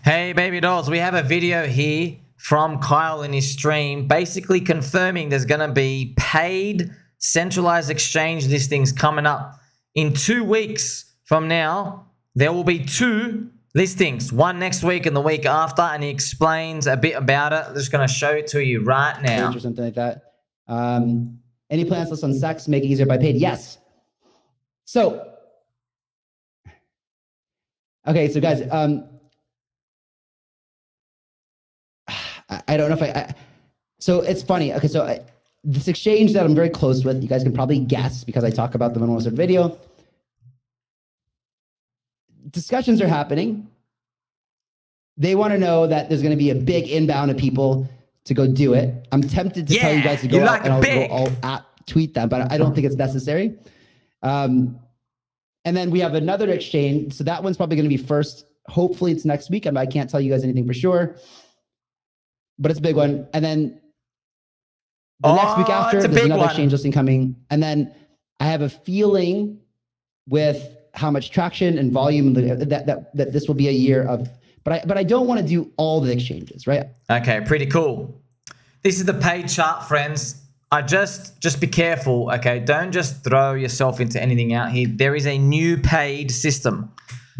Hey baby dolls, we have a video here from Kyle in his stream basically confirming there's going to be paid centralized exchange listings coming up. In 2 weeks from now, there will be 2 listings, one next week and the week after, and he explains a bit about it. I'm just going to show it to you right now. Or something like that. Any plans list on CEX make it easier by paid? Yes. So, okay, so guys, I don't know if so it's funny. Okay, so this exchange that I'm very close with, you guys can probably guess because I talk about them in almost every video. Discussions are happening. They want to know that there's going to be a big inbound of people to go do it. I'm tempted to tell you guys to go out and I'll tweet them, but I don't think it's necessary. And then we have another exchange. So that one's probably going to be first. Hopefully it's next week. I can't tell you guys anything for sure, but it's a big one. And then the next week after, there's another exchange listing coming. And then I have a feeling with how much traction and volume that this will be a year of, but I don't want to do all the exchanges, right? Okay, pretty cool. This is the paid chart, friends. Just be careful, okay? Don't just throw yourself into anything out here. There is a new paid system.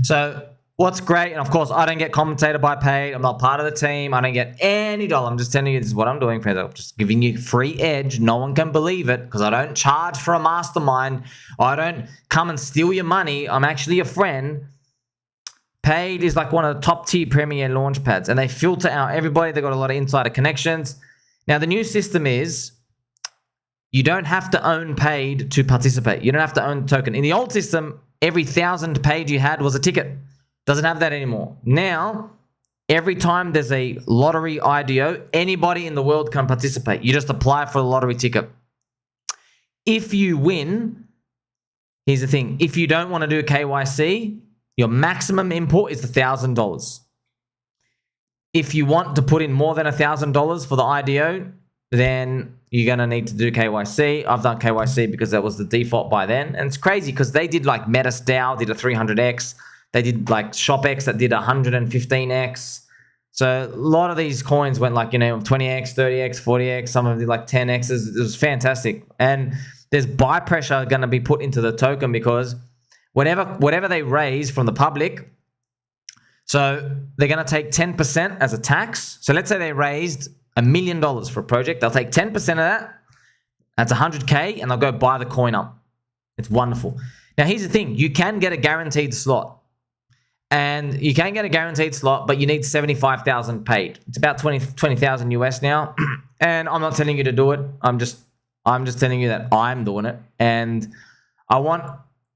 So what's great, and of course, I don't get compensated by paid. I'm not part of the team. I don't get any dollar. I'm just telling you this is what I'm doing, friends. I'm just giving you free edge. No one can believe it because I don't charge for a mastermind. I don't come and steal your money. I'm actually a friend. Paid is like one of the top tier premier launchpads, and they filter out everybody. They've got a lot of insider connections. Now, the new system is you don't have to own paid to participate. You don't have to own the token. In the old system, every 1,000 paid you had was a ticket. Doesn't have that anymore. Now, every time there's a lottery IDO, anybody in the world can participate. You just apply for the lottery ticket. If you win, here's the thing. If you don't want to do a KYC, your maximum import is $1,000. If you want to put in more than $1,000 for the IDO, then you're going to need to do KYC. I've done KYC because that was the default by then. And it's crazy because they did like Metis DAO, did a 300x. They did like ShopX that did 115x. So a lot of these coins went like, 20x, 30x, 40x. Some of them like 10x. It was fantastic. And there's buy pressure going to be put into the token because whatever they raise from the public, so they're going to take 10% as a tax. So let's say they raised $1 million for a project. They'll take 10% of that. That's 100K, and they'll go buy the coin up. It's wonderful. Now, here's the thing. You can get a guaranteed slot. And you can get a guaranteed slot, but you need 75,000 paid. It's about 20,000 US now. And I'm not telling you to do it. I'm just telling you that I'm doing it. And I want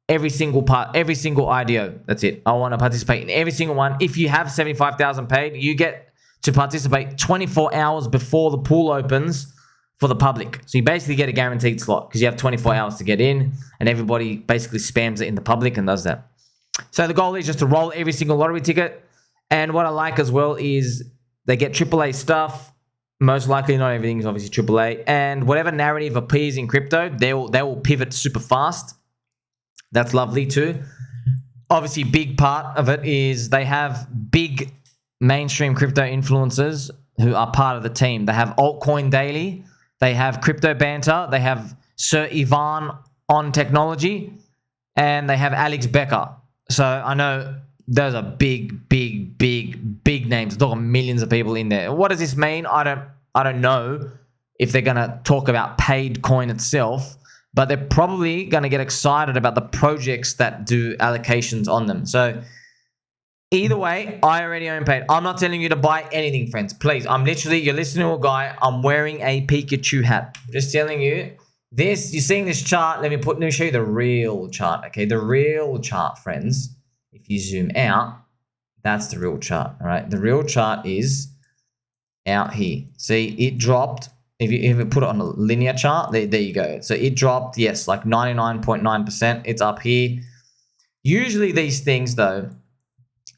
every single IDO. That's it. I want to participate in every single one. If you have 75,000 paid, you get to participate 24 hours before the pool opens for the public. So you basically get a guaranteed slot because you have 24 hours to get in, and everybody basically spams it in the public and does that. So the goal is just to roll every single lottery ticket. And what I like as well is they get AAA stuff. Most likely, not everything is obviously AAA. And whatever narrative appears in crypto, they will pivot super fast. That's lovely too. Obviously, big part of it is they have big mainstream crypto influencers who are part of the team. They have Altcoin Daily. They have Crypto Banter. They have Sir Ivan on Technology. And they have Alex Becker. So I know those are big names. There are millions of people in there. What does this mean? I don't know if they're gonna talk about paid coin itself, but they're probably gonna get excited about the projects that do allocations on them. So either way, I already own paid. I'm not telling you to buy anything, friends. Please, you're listening to a guy. I'm wearing a Pikachu hat. Just telling you. You're seeing this chart. Let me show you the real chart. Okay, the real chart, friends. If you zoom out, that's the real chart. All right, the real chart is out here. See, it dropped. If you put it on a linear chart, there you go. So it dropped, yes, like 99.9%. It's up here. Usually these things though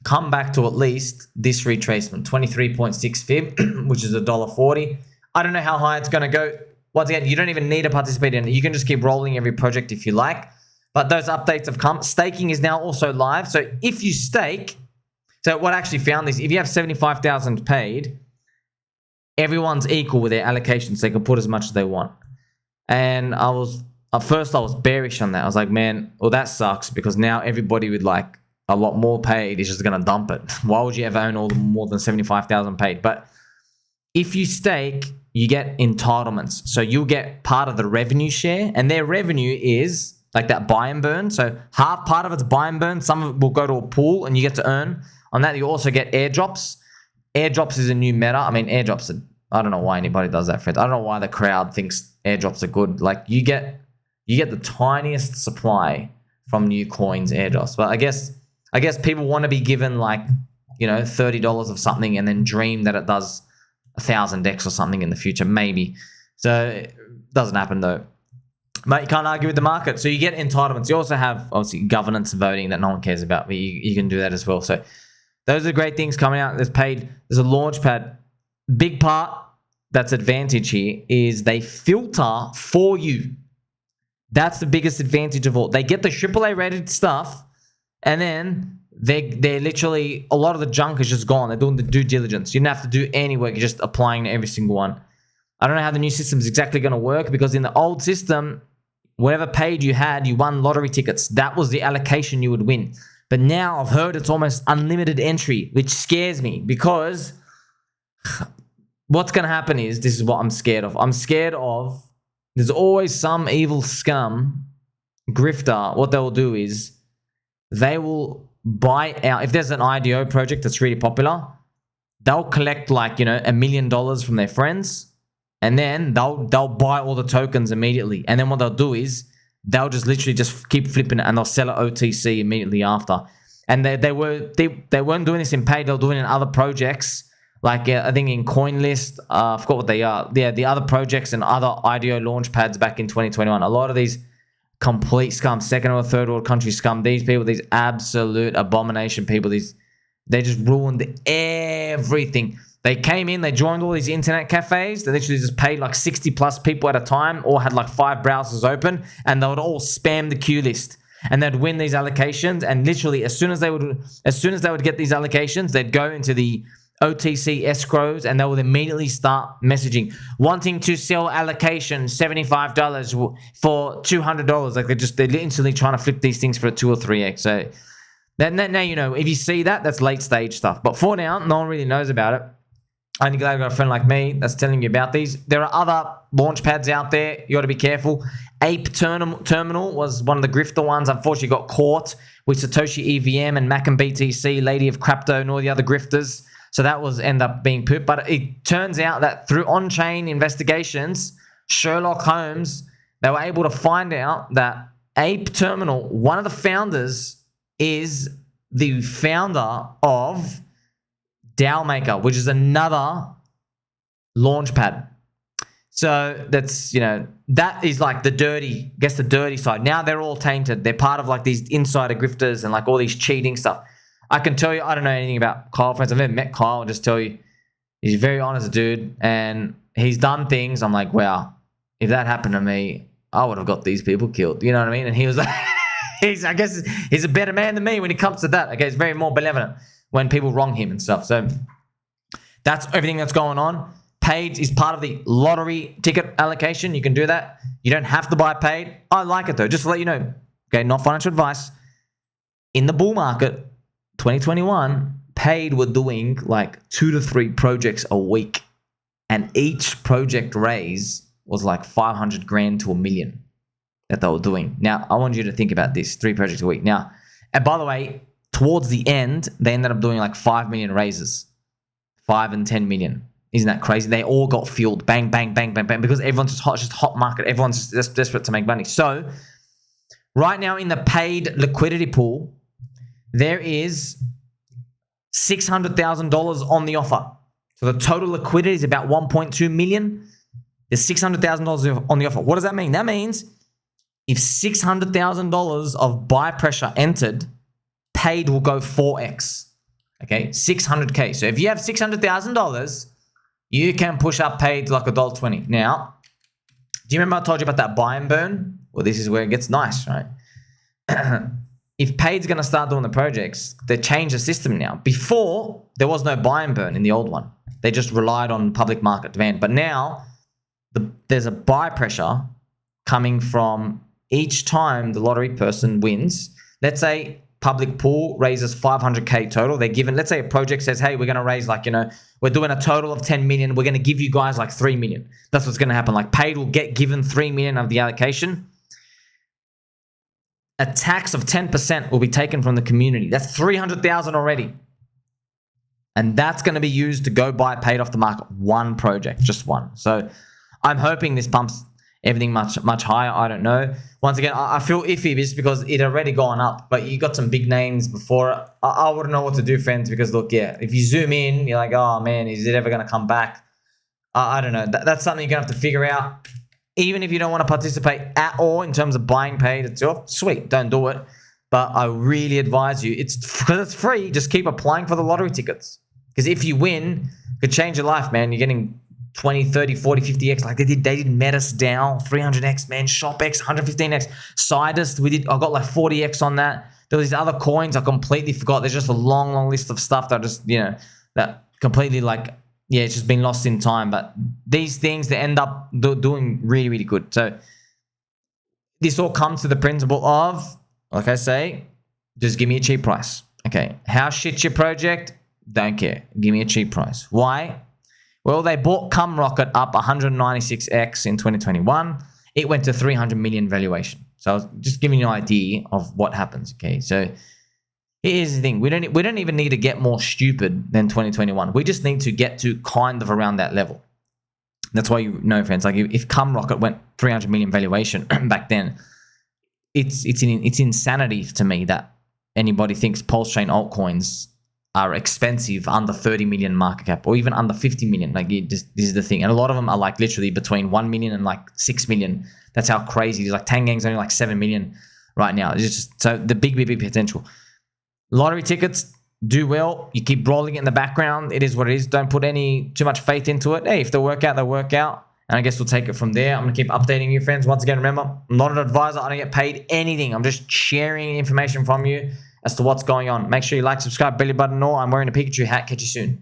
come back to at least this retracement, 23.6 fib, which is $1.40. I don't know how high it's going to go. Once again, you don't even need to participate in it. You can just keep rolling every project if you like. But those updates have come. Staking is now also live. So if you stake, So what I actually found is if you have 75,000 paid, everyone's equal with their allocations. They can put as much as they want. And at first I was bearish on that. I was like, man, well, that sucks because now everybody with like a lot more paid is just going to dump it. Why would you ever own all more than 75,000 paid? But if you stake, you get entitlements. So you'll get part of the revenue share, and their revenue is like that buy and burn. So half part of it's buy and burn. Some of it will go to a pool and you get to earn. On that, you also get airdrops. Airdrops is a new meta. I mean, airdrops are, I don't know why anybody does that, friends. I don't know why the crowd thinks airdrops are good. Like you get the tiniest supply from new coins airdrops. But I guess people want to be given like, you know, $30 of something and then dream that it does 1,000x or something in the future, maybe. So it doesn't happen though. But you can't argue with the market. So you get entitlements. You also have obviously governance voting that no one cares about, but you can do that as well. So those are great things coming out. There's a Launchpad. Big part that's advantage here is they filter for you. That's the biggest advantage of all. They get the AAA rated stuff, and then they're literally, a lot of the junk is just gone. They're doing the due diligence. You don't have to do any work. You're just applying to every single one. I don't know how the new system is exactly going to work, because in the old system, whatever paid you had, you won lottery tickets. That was the allocation you would win. But now I've heard it's almost unlimited entry, which scares me, because what's going to happen is, this is what I'm scared of. I'm scared of, there's always some evil scum grifter. What they'll do is they will buy out. If there's an IDO project that's really popular, they'll collect like, you know, $1 million from their friends, and then they'll buy all the tokens immediately. And then what they'll do is they'll just literally just keep flipping it, and they'll sell it OTC immediately after. And they weren't doing this in paid. They'll do it in other projects, like I think in CoinList. I forgot what they are. Yeah, the other projects and other IDO Launchpads back in 2021. A lot of these complete scum, second or third world country scum. These people, these absolute abomination people. They just ruined everything. They came in, they joined all these internet cafes. They literally just paid like 60 plus people at a time, or had like 5 browsers open, and they would all spam the queue list, and they'd win these allocations. And literally, as soon as they would get these allocations, they'd go into the OTC escrows, and they would immediately start messaging, wanting to sell allocation $75 for $200. Like they're instantly trying to flip these things for a 2 or 3x. So now you know, if you see that, that's late stage stuff. But for now, no one really knows about it. I'm glad I got a friend like me that's telling you about these. There are other launch pads out there. You got to be careful. ApeTerminal was one of the grifter ones. Unfortunately, got caught with Satoshi EVM and Mac and BTC, Lady of Crypto, and all the other grifters. So that was end up being pooped. But it turns out that through on-chain investigations, Sherlock Holmes, they were able to find out that ApeTerminal, one of the founders, is the founder of DAO Maker, which is another launchpad. So that's, you know, that is like the dirty side. Now they're all tainted. They're part of like these insider grifters and like all these cheating stuff. I can tell you, I don't know anything about Kyle, friends. I've never met Kyle. I'll just tell you, he's a very honest dude, and he's done things. I'm like, wow, if that happened to me, I would have got these people killed. You know what I mean? And he was like, I guess he's a better man than me when it comes to that. Okay, he's very more benevolent when people wrong him and stuff. So that's everything that's going on. Paid is part of the lottery ticket allocation. You can do that. You don't have to buy paid. I like it though, just to let you know. Okay, not financial advice. In the bull market, 2021, paid were doing like 2 to 3 projects a week, and each project raise was like 500 grand to $1 million that they were doing. Now, I want you to think about this: 3 projects a week. Now, and by the way, towards the end, they ended up doing like 5 million raises, 5 and 10 million. Isn't that crazy? They all got fueled, bang, bang, bang, bang, bang, because everyone's just hot, hot market. Everyone's just desperate to make money. So right now in the paid liquidity pool, there is $600,000 on the offer. So the total liquidity is about 1.2 million. There's $600,000 on the offer. What does that mean? That means if $600,000 of buy pressure entered, paid will go 4x. Okay, 600K. So if you have $600,000, you can push up paid to like $1.20. Now, do you remember I told you about that buy and burn? Well, this is where it gets nice, right? if paid's going to start doing the projects, they change the system now. Before, there was no buy and burn in the old one. They just relied on public market demand. But now, there's a buy pressure coming from each time the lottery person wins. Let's say public pool raises 500K total. They're given, let's say a project says, hey, we're going to raise like, we're doing a total of 10 million. We're going to give you guys like 3 million. That's what's going to happen. Like paid will get given 3 million of the allocation. A tax of 10% will be taken from the community. That's 300,000 already. And that's going to be used to go buy paid off the market. One project, just one. So I'm hoping this pumps everything much higher. I don't know. Once again, I feel iffy just because it already gone up, but you got some big names before. I wouldn't know what to do, friends, because look, yeah, if you zoom in, you're like, oh man, is it ever going to come back? I don't know. That's something you're going to have to figure out. Even if you don't want to participate at all in terms of buying paid itself, sweet, don't do it. But I really advise you, because it's free, just keep applying for the lottery tickets. Because if you win, it could change your life, man. You're getting 20, 30, 40, 50x. Like they did Metis down, 300x, man, ShopX, 115x. Sidus, I got like 40x on that. There were these other coins I completely forgot. There's just a long list of stuff that just, that completely like, yeah, it's just been lost in time. But these things, they end up doing really, really good. So this all comes to the principle of, like I say, just give me a cheap price. Okay, how shit's your project? Don't care. Give me a cheap price. Why? Well, they bought Cum Rocket up 196x in 2021. It went to 300 million valuation. So I was just giving you an idea of what happens. Okay, so here's the thing. We don't even need to get more stupid than 2021. We just need to get to kind of around that level. That's why friends. Like if Cum Rocket went 300 million valuation back then, it's insanity to me that anybody thinks Pulse Chain altcoins are expensive under 30 million market cap or even under 50 million. Like this is the thing. And a lot of them are like literally between 1 million and like 6 million. That's how crazy it is. Like Tangang's only like 7 million right now. It's just so the big potential. Lottery tickets do well. You keep rolling it in the background. It is what it is. Don't put too much faith into it. Hey, if they work out, they work out. And I guess we'll take it from there. I'm going to keep updating you, friends. Once again, remember, I'm not an advisor. I don't get paid anything. I'm just sharing information from you as to what's going on. Make sure you like, subscribe, belly button, and all. I'm wearing a Pikachu hat. Catch you soon.